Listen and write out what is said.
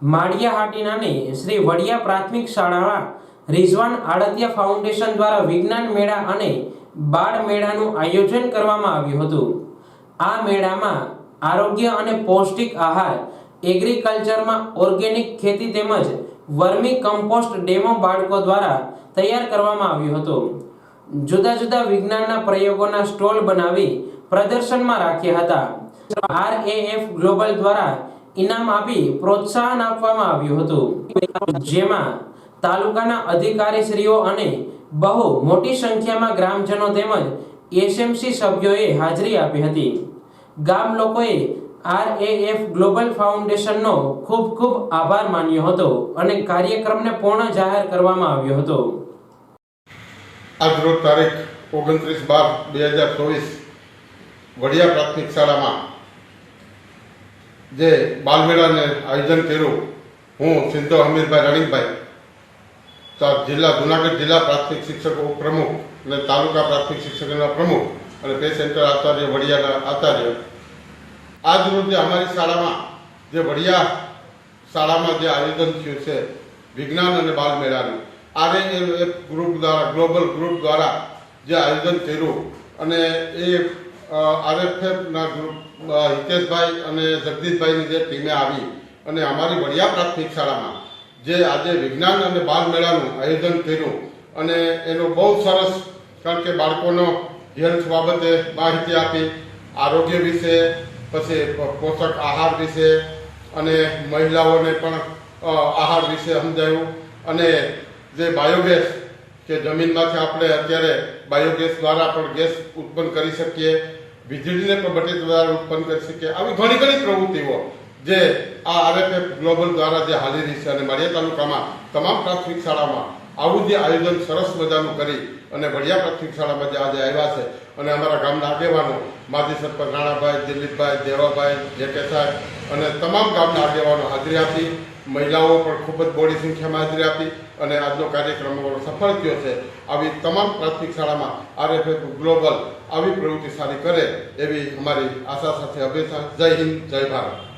માળિયાહાટીનાની શ્રી વડિયા પ્રાથમિક શાળામાં રિઝવાન આડતિયા ફાઉન્ડેશન દ્વારા વિજ્ઞાન મેળા અને બાળ મેળાનું આયોજન કરવામાં આવ્યું હતું। આ મેળામાં આરોગ્ય અને પૌષ્ટિક આહાર, એગ્રીકલ્ચરમાં ઓર્ગેનિક ખેતી તેમજ વર્મી કમ્પોસ્ટ ડેમો બાળકો દ્વારા તૈયાર કરવામાં આવ્યો હતો। જુદા જુદા વિજ્ઞાનના પ્રયોગોના સ્ટોલ બનાવી પ્રદર્શનમાં રાખ્યા હતા। RAF ગ્લોબલ દ્વારા ઇનામ આપી પ્રોત્સાહન આપવામાં આવ્યું હતું, જેમાં તાલુકાના અધિકારીશ્રીઓ અને બહુ મોટી સંખ્યામાં ગ્રામજનો તેમજ SMC સભ્યોએ હાજરી આપી હતી। ગામ લોકોએ RAF ગ્લોબલ ફાઉન્ડેશનનો ખૂબ ખૂબ આભાર માન્યો હતો અને કાર્યક્રમને પૂર્ણ જાહેર કરવામાં આવ્યો હતો। આજરોજ તારીખ 29/12/2024 વડિયા પ્રાથમિક શાળામાં જે બાલમેળાને આયોજન કર્યું, હું સિંધો હમીરભાઈ રણીકભાઈ જિલ્લા જુનાગઢ જિલ્લા પ્રાથમિક શિક્ષક ઉપપ્રમુખ અને તાલુકા પ્રાથમિક શિક્ષકોના પ્રમુખ અને પે સેન્ટર આચાર્ય વડિયાના આચાર્ય, આજ રોજ અમારી શાળામાં જે વડિયા શાળામાં જે આયોજન થયું છે વિજ્ઞાન અને બાલ મેળાનું, RAF ગ્રુપ દ્વારા ગ્લોબલ ગ્રુપ દ્વારા જે આયોજન કર્યું અને એ RFFના ગ્રુપ હિતેશભાઈ અને જગદીશભાઈની જે ટીમે આવી અને અમારી વડિયા પ્રાથમિક શાળામાં જે આજે વિજ્ઞાન અને બાલ મેળાનું આયોજન કર્યું અને એનો બહુ સરસ, કારણ કે બાળકોનો હેલ્થ બાબતે માહિતી આપી, આરોગ્ય વિશે, પછી પોષક આહાર વિશે અને મહિલાઓને પણ આહાર વિશે સમજાવ્યું અને જે બાયોગેસ કે જમીનમાંથી આપણે અત્યારે બાયોગેસ દ્વારા પણ ગેસ ઉત્પન્ન કરી શકીએ, વીજળીને પણ બટેટ દ્વારા ઉત્પન્ન કરી શકીએ, આવી ઘણી ઘણી પ્રવૃત્તિઓ જે આ RFF ગ્લોબલ દ્વારા જે હાલી રહી છે અને માળિયા તાલુકામાં તમામ પ્રાથમિક શાળામાં આવું જે આયોજન સરસ મજાનું કરી અને વડિયા પ્રાથમિક શાળામાં જે આજે આવ્યા છે અને અમારા ગામના આગેવાનો માજી સરપંચ રાણાભાઈ, દિલીપભાઈ, દેવાભાઈ, જેકે સાહેબ અને તમામ ગામના આગેવાનો હાજરી આપી, મહિલાઓ પણ ખૂબ જ બોડી સંખ્યામાં હાજરી આપી અને આજનો કાર્યક્રમ સફળ થયો છે। આવી તમામ પ્રાથમિક શાળામાં RFF ગ્લોબલ આવી પ્રવૃત્તિ સારી કરે એવી અમારી આશા સાથે અપેક્ષા। જય હિન્દ, જય ભારત।